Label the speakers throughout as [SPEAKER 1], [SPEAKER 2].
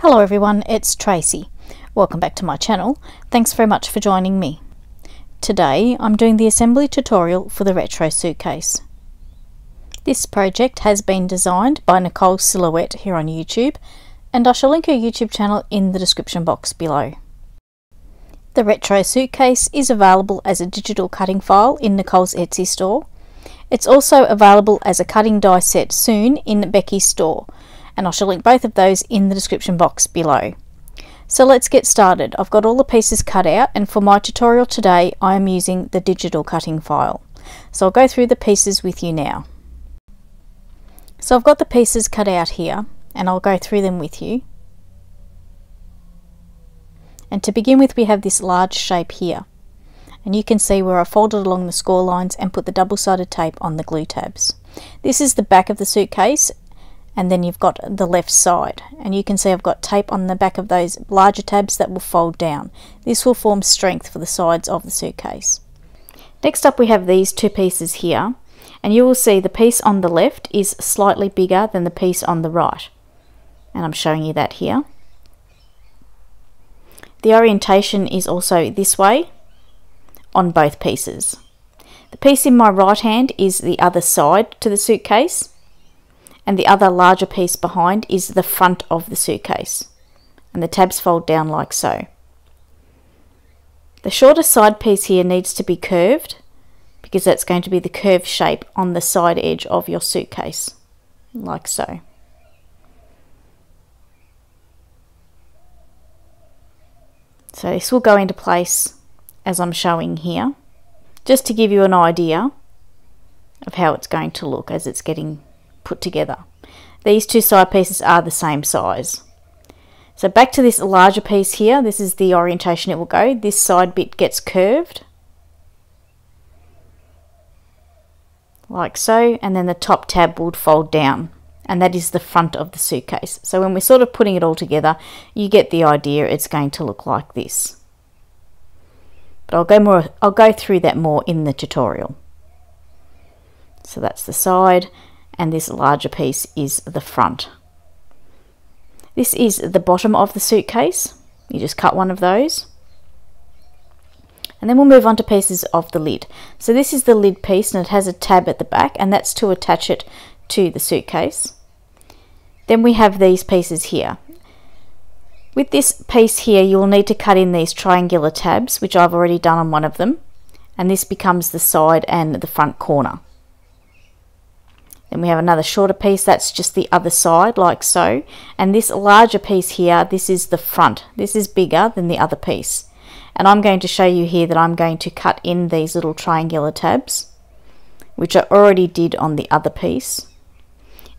[SPEAKER 1] Hello everyone, it's Tracy. Welcome back to my channel. Thanks very much for joining me. Today I'm doing the assembly tutorial for the Retro Suitcase. This project has been designed by Nicole Silhouette here on YouTube, and I shall link her YouTube channel in the description box below. The Retro Suitcase is available as a digital cutting file in Nicole's Etsy store. It's also available as a cutting die set soon in Beki Store, and I shall link both of those in the description box below. So let's get started. I've got all the pieces cut out, and for my tutorial today I am using the digital cutting file. So I'll go through the pieces with you now. So I've got the pieces cut out here and I'll go through them with you. And to begin with, we have this large shape here, and you can see where I folded along the score lines and put the double-sided tape on the glue tabs. This is the back of the suitcase, and then you've got the left side, and you can see I've got tape on the back of those larger tabs that will fold down. This will form strength for the sides of the suitcase. Next up we have these two pieces here, and you will see the piece on the left is slightly bigger than the piece on the right, and I'm showing you that here. The orientation is also this way on both pieces. The piece in my right hand is the other side to the suitcase, and the other larger piece behind is the front of the suitcase, and the tabs fold down like so. The shorter side piece here needs to be curved because that's going to be the curved shape on the side edge of your suitcase, like so. So this will go into place as I'm showing here, just to give you an idea of how it's going to look as it's getting put together. These two side pieces are the same size. So back to this larger piece here, this is the orientation it will go. This side bit gets curved like so, and then the top tab would fold down, and that is the front of the suitcase. So when we're sort of putting it all together, you get the idea. It's going to look like this. But I'll go through that more in the tutorial. So that's the side, and this larger piece is the front. This is the bottom of the suitcase. You just cut one of those. And then we'll move on to pieces of the lid. So this is the lid piece, and it has a tab at the back, and that's to attach it to the suitcase. Then we have these pieces here. With this piece here, you'll need to cut in these triangular tabs, which I've already done on one of them, and this becomes the side and the front corner. Then we have another shorter piece, that's just the other side, like so. And this larger piece here, this is the front. This is bigger than the other piece. And I'm going to show you here that I'm going to cut in these little triangular tabs, which I already did on the other piece.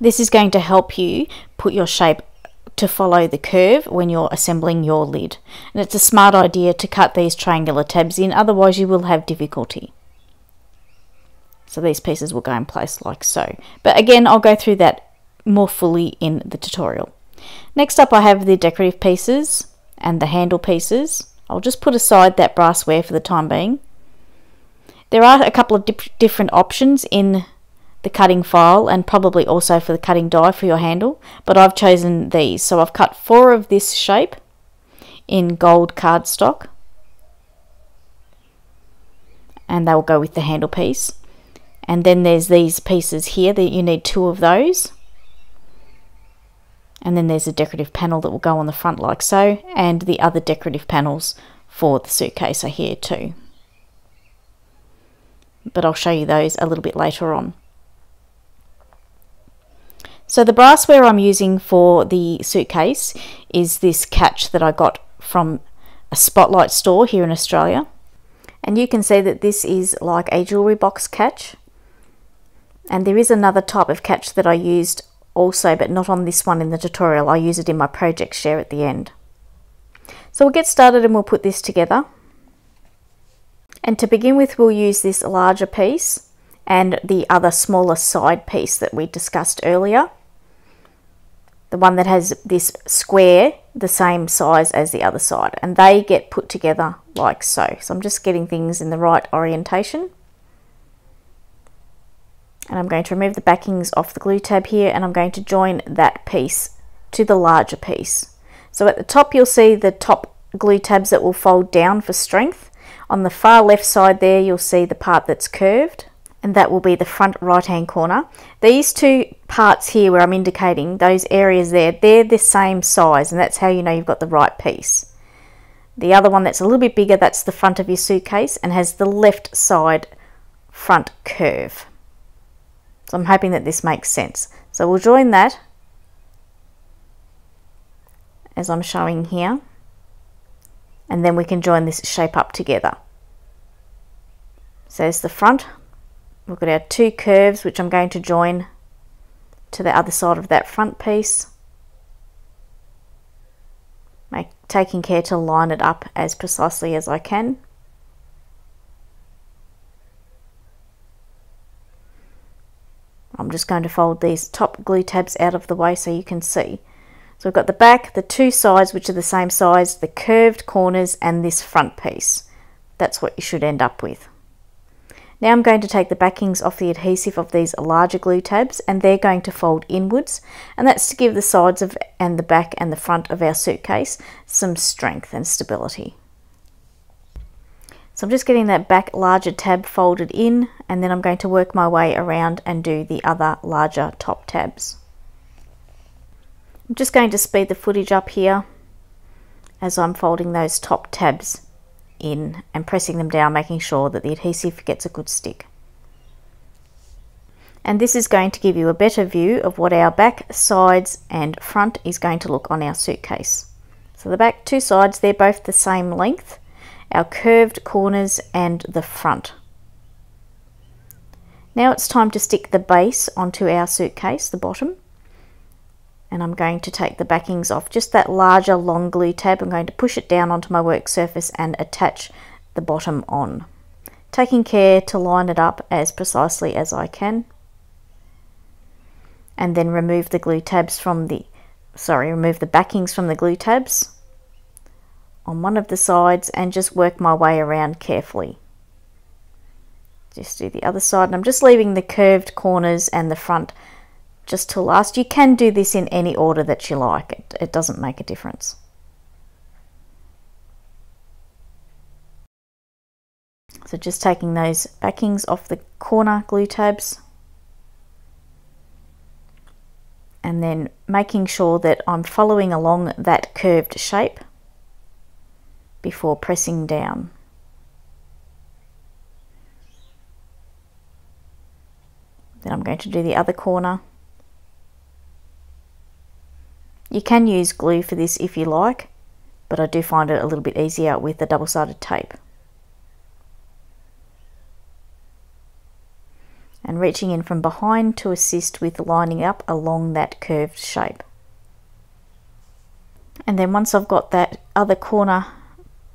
[SPEAKER 1] This is going to help you put your shape to follow the curve when you're assembling your lid. And it's a smart idea to cut these triangular tabs in, otherwise you will have difficulty. So these pieces will go in place like so. But again, I'll go through that more fully in the tutorial. Next up I have the decorative pieces and the handle pieces. I'll just put aside that brassware for the time being. There are a couple of different options in the cutting file, and probably also for the cutting die for your handle, but I've chosen these. So I've cut 4 of this shape in gold cardstock, and they will go with the handle piece. And then there's these pieces here that you need 2 of those, and then there's a decorative panel that will go on the front like so, and the other decorative panels for the suitcase are here too, but I'll show you those a little bit later on. So the brassware I'm using for the suitcase is this catch that I got from a Spotlight store here in Australia, and you can see that this is like a jewellery box catch. And there is another type of catch that I used also, but not on this one in the tutorial. I use it in my project share at the end. So we'll get started and we'll put this together. And to begin with, we'll use this larger piece and the other smaller side piece that we discussed earlier. The one that has this square the same size as the other side, and they get put together like so. So I'm just getting things in the right orientation. And I'm going to remove the backings off the glue tab here, and I'm going to join that piece to the larger piece. So at the top you'll see the top glue tabs that will fold down for strength. On the far left side there you'll see the part that's curved, and that will be the front right hand corner. These two parts here where I'm indicating, those areas there, they're the same size, and that's how you know you've got the right piece. The other one that's a little bit bigger, that's the front of your suitcase and has the left side front curve. So I'm hoping that this makes sense. So we'll join that as I'm showing here, and then we can join this shape up together. So there's the front. We've got our two curves which I'm going to join to the other side of that front piece, taking care to line it up as precisely as I can. I'm just going to fold these top glue tabs out of the way so you can see. So we've got the back, the two sides which are the same size, the curved corners, and this front piece. That's what you should end up with. Now I'm going to take the backings off the adhesive of these larger glue tabs, and they're going to fold inwards, and that's to give the sides of and the back and the front of our suitcase some strength and stability. So I'm just getting that back larger tab folded in, and then I'm going to work my way around and do the other larger top tabs. I'm just going to speed the footage up here as I'm folding those top tabs in and pressing them down, making sure that the adhesive gets a good stick. And this is going to give you a better view of what our back, sides and front is going to look on our suitcase. So the back two sides, they're both the same length, our curved corners and the front. Now it's time to stick the base onto our suitcase, the bottom. And I'm going to take the backings off just that larger long glue tab. I'm going to push it down onto my work surface and attach the bottom on, taking care to line it up as precisely as I can, and then remove the glue tabs from the remove the backings from the glue tabs on one of the sides and just work my way around carefully. Just do the other side, and I'm just leaving the curved corners and the front just to last. You can do this in any order that you like. It doesn't make a difference. So just taking those backings off the corner glue tabs and then making sure that I'm following along that curved shape before pressing down. Then I'm going to do the other corner. You can use glue for this if you like, but I do find it a little bit easier with the double-sided tape. And reaching in from behind to assist with lining up along that curved shape. And then once I've got that other corner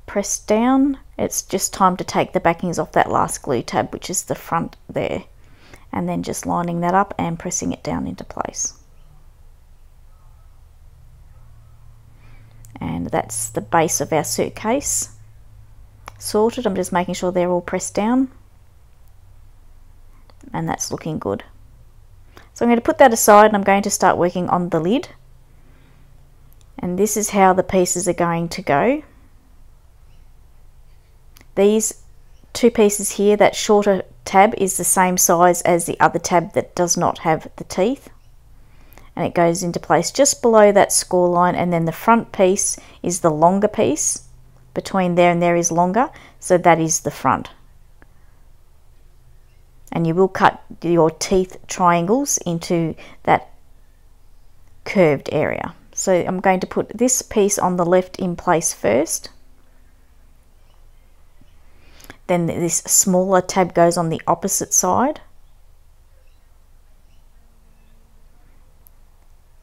[SPEAKER 1] pressed down, it's just time to take the backings off that last glue tab, which is the front there, and then just lining that up and pressing it down into place. And that's the base of our suitcase sorted. I'm just making sure they're all pressed down, and that's looking good. So I'm going to put that aside and I'm going to start working on the lid, and this is how the pieces are going to go. These two pieces here, that shorter tab is the same size as the other tab that does not have the teeth, and it goes into place just below that score line, and then the front piece is the longer piece. Between there and there is longer, so that is the front. And you will cut your teeth triangles into that curved area. So I'm going to put this piece on the left in place first. Then this smaller tab goes on the opposite side.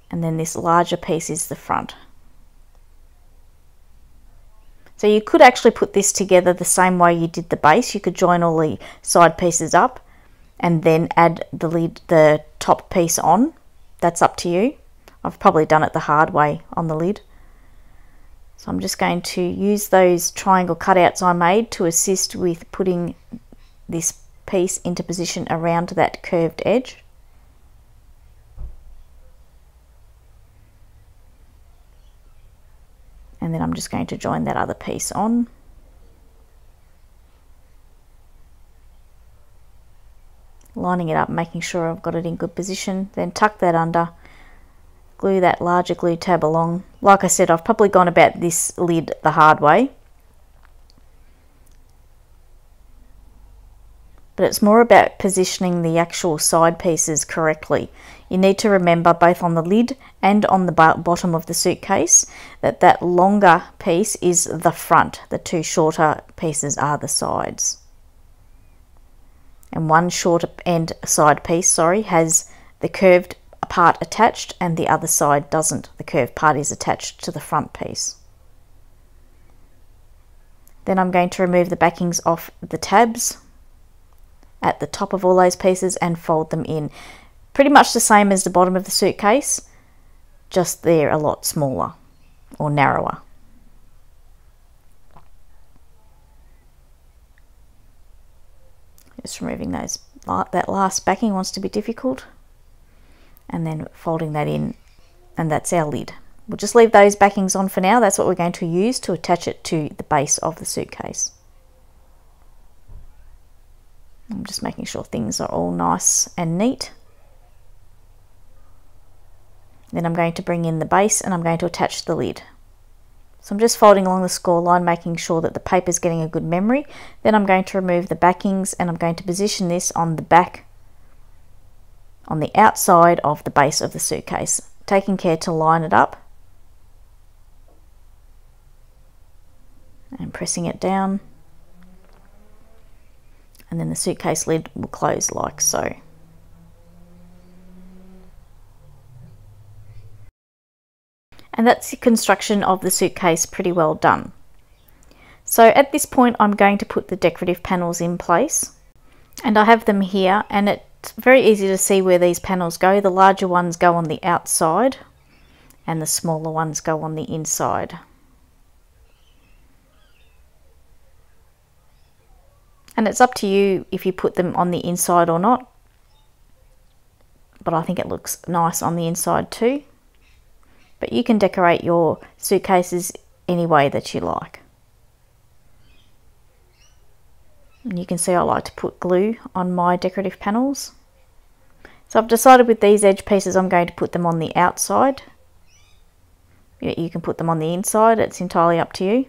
[SPEAKER 1] And then this larger piece is the front. So you could actually put this together the same way you did the base. You could join all the side pieces up and then add the top piece on. That's up to you. I've probably done it the hard way on the lid. So I'm just going to use those triangle cutouts I made to assist with putting this piece into position around that curved edge. And then I'm just going to join that other piece on. Lining it up, making sure I've got it in good position. Then tuck that under, glue that larger glue tab along. Like I said, I've probably gone about this lid the hard way. But it's more about positioning the actual side pieces correctly. You need to remember both on the lid and on the bottom of the suitcase that that longer piece is the front. The two shorter pieces are the sides. And one shorter end side piece, sorry, has the curved part attached and the other side doesn't. The curved part is attached to the front piece. Then I'm going to remove the backings off the tabs at the top of all those pieces and fold them in. Pretty much the same as the bottom of the suitcase, just they're a lot smaller or narrower. Just removing those, that last backing wants to be difficult, and then folding that in, and that's our lid. We'll just leave those backings on for now. That's what we're going to use to attach it to the base of the suitcase. I'm just making sure things are all nice and neat. Then I'm going to bring in the base and I'm going to attach the lid. So I'm just folding along the score line, making sure that the paper is getting a good memory. Then I'm going to remove the backings and I'm going to position this on the back, on the outside of the base of the suitcase, taking care to line it up and pressing it down. And then the suitcase lid will close like so. And that's the construction of the suitcase pretty well done. So at this point I'm going to put the decorative panels in place, and I have them here, and it's very easy to see where these panels go. The larger ones go on the outside and the smaller ones go on the inside. And it's up to you if you put them on the inside or not, but I think it looks nice on the inside too. But you can decorate your suitcases any way that you like. And you can see I like to put glue on my decorative panels. So I've decided with these edge pieces I'm going to put them on the outside. You can put them on the inside, it's entirely up to you.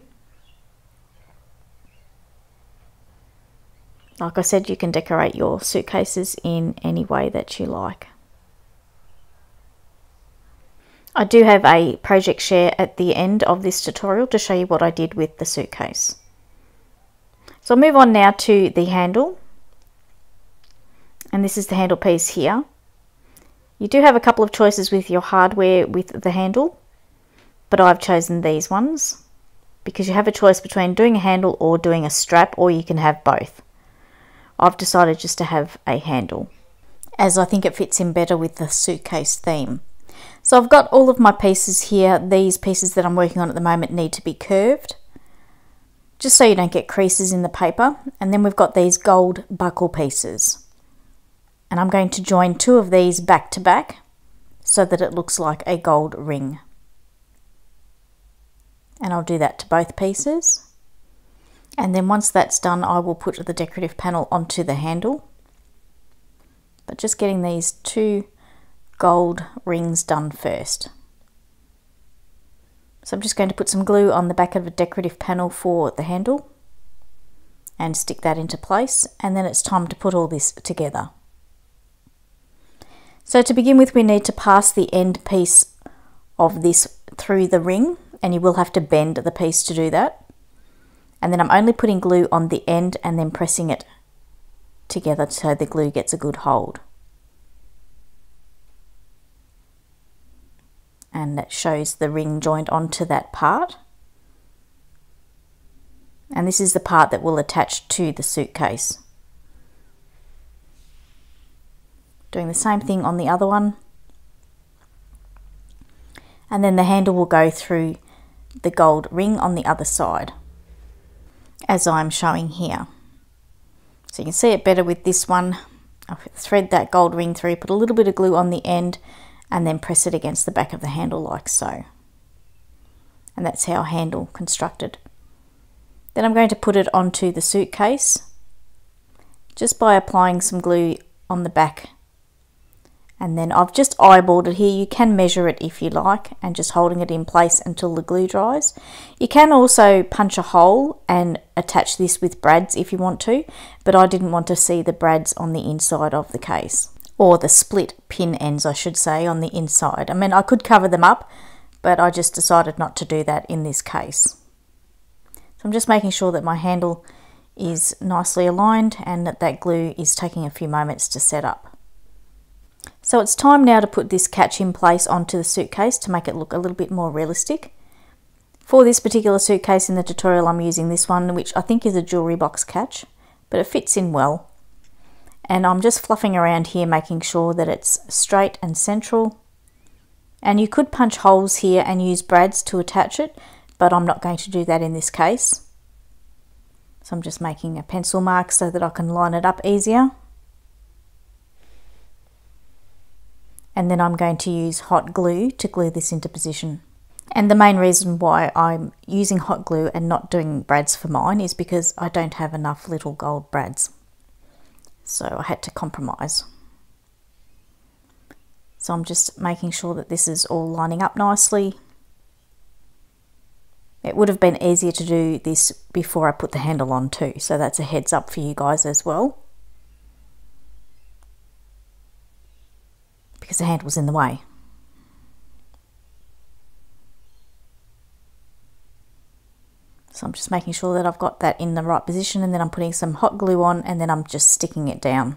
[SPEAKER 1] Like I said, you can decorate your suitcases in any way that you like. I do have a project share at the end of this tutorial to show you what I did with the suitcase. So I'll move on now to the handle. And this is the handle piece here. You do have a couple of choices with your hardware with the handle, but I've chosen these ones because you have a choice between doing a handle or doing a strap, or you can have both. I've decided just to have a handle, as I think it fits in better with the suitcase theme. So I've got all of my pieces here. These pieces that I'm working on at the moment need to be curved, just so you don't get creases in the paper. And then we've got these gold buckle pieces. And I'm going to join two of these back to back so that it looks like a gold ring. And I'll do that to both pieces. And then once that's done, I will put the decorative panel onto the handle. But just getting these two gold rings done first. So I'm just going to put some glue on the back of a decorative panel for the handle and stick that into place, and then it's time to put all this together. So to begin with, we need to pass the end piece of this through the ring, and you will have to bend the piece to do that. And then I'm only putting glue on the end and then pressing it together so the glue gets a good hold. And that shows the ring joined onto that part. And this is the part that will attach to the suitcase. Doing the same thing on the other one. And then the handle will go through the gold ring on the other side, as I'm showing here. So you can see it better with this one. I'll thread that gold ring through, put a little bit of glue on the end, and then press it against the back of the handle like so. and that's how handle constructed. Then I'm going to put it onto the suitcase just by applying some glue on the back, and then I've just eyeballed it here. You can measure it if you like, and just holding it in place until the glue dries. You can also punch a hole and attach this with brads if you want to, but I didn't want to see the brads on the inside of the case, or the split pin ends I should say on the inside. I mean, I could cover them up, but I just decided not to do that in this case. So I'm just making sure that my handle is nicely aligned and that glue is taking a few moments to set up. So it's time now to put this catch in place onto the suitcase to make it look a little bit more realistic. For this particular suitcase in the tutorial, I'm using this one, which I think is a jewellery box catch, but it fits in well. And I'm just fluffing around here, making sure that it's straight and central. And you could punch holes here and use brads to attach it, but I'm not going to do that in this case. So I'm just making a pencil mark so that I can line it up easier. And then I'm going to use hot glue to glue this into position. And the main reason why I'm using hot glue and not doing brads for mine is because I don't have enough little gold brads. So I had to compromise. So I'm just making sure that this is all lining up nicely. It would have been easier to do this before I put the handle on too, so that's a heads up for you guys as well, because the handle's in the way. So I'm just making sure that I've got that in the right position, and then I'm putting some hot glue on, and then I'm just sticking it down.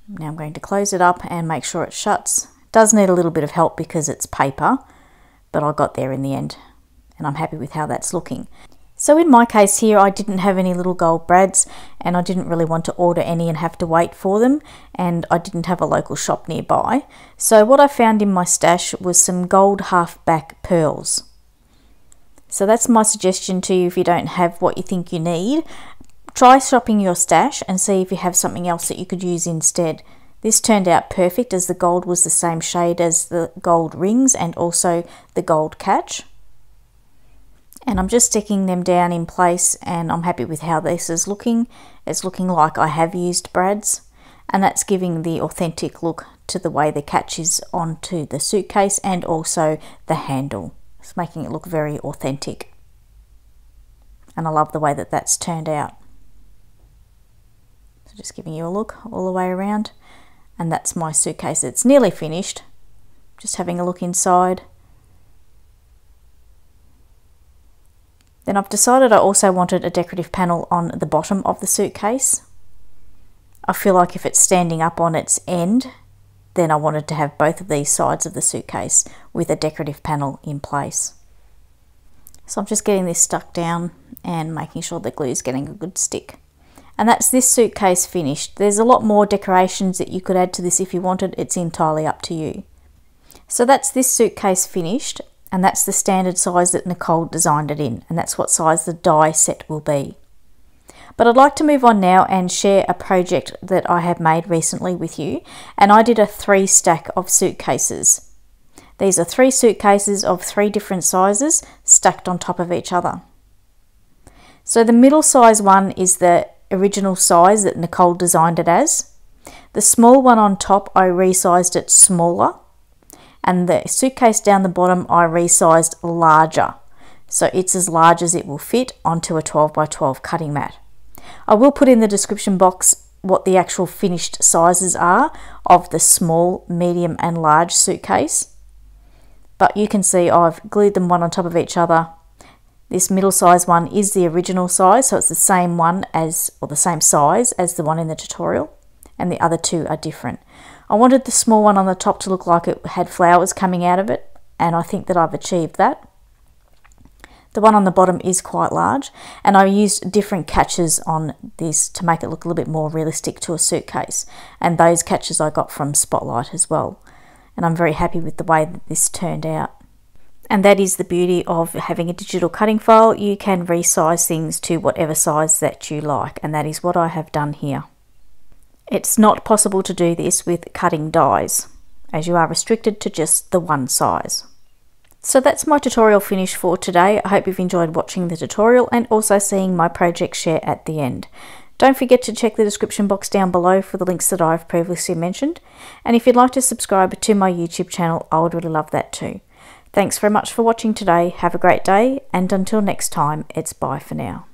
[SPEAKER 1] Now I'm going to close it up and make sure it shuts. It does need a little bit of help because it's paper, but I got there in the end, and I'm happy with how that's looking. So in my case here, I didn't have any little gold brads, and I didn't really want to order any and have to wait for them, and I didn't have a local shop nearby. So what I found in my stash was some gold half-back pearls. So that's my suggestion to you if you don't have what you think you need. Try shopping your stash and see if you have something else that you could use instead. This turned out perfect, as the gold was the same shade as the gold rings and also the gold catch. And I'm just sticking them down in place, and I'm happy with how this is looking. It's looking like I have used brads, and that's giving the authentic look to the way the catch is onto the suitcase and also the handle. It's making it look very authentic, and I love the way that that's turned out. So just giving you a look all the way around, and that's my suitcase. It's nearly finished. Just having a look inside. Then I've decided I also wanted a decorative panel on the bottom of the suitcase. I feel like if it's standing up on its end, then I wanted to have both of these sides of the suitcase with a decorative panel in place. So I'm just getting this stuck down and making sure the glue is getting a good stick. And that's this suitcase finished. There's a lot more decorations that you could add to this if you wanted. It's entirely up to you. So that's this suitcase finished, and that's the standard size that Nicole designed it in, and that's what size the die set will be. But I'd like to move on now and share a project that I have made recently with you, and I did a 3 stack of suitcases. These are 3 suitcases of 3 different sizes stacked on top of each other. So the middle size one is the original size that Nicole designed it as. The small one on top, I resized it smaller, and the suitcase down the bottom I resized larger, so it's as large as it will fit onto a 12 by 12 cutting mat. I will put in the description box what the actual finished sizes are of the small, medium and large suitcase, but you can see I've glued them one on top of each other. This middle size one is the original size, so it's the same one as, or the same size as the one in the tutorial, and the other 2 are different. I wanted the small one on the top to look like it had flowers coming out of it, and I think that I've achieved that. The one on the bottom is quite large, and I used different catches on this to make it look a little bit more realistic to a suitcase, and those catches I got from Spotlight as well, and I'm very happy with the way that this turned out. And that is the beauty of having a digital cutting file. You can resize things to whatever size that you like, and that is what I have done here. It's not possible to do this with cutting dies, as you are restricted to just the one size. So that's my tutorial finished for today. I hope you've enjoyed watching the tutorial and also seeing my project share at the end. Don't forget to check the description box down below for the links that I've previously mentioned. And if you'd like to subscribe to my YouTube channel, I would really love that too. Thanks very much for watching today. Have a great day, and until next time, it's bye for now.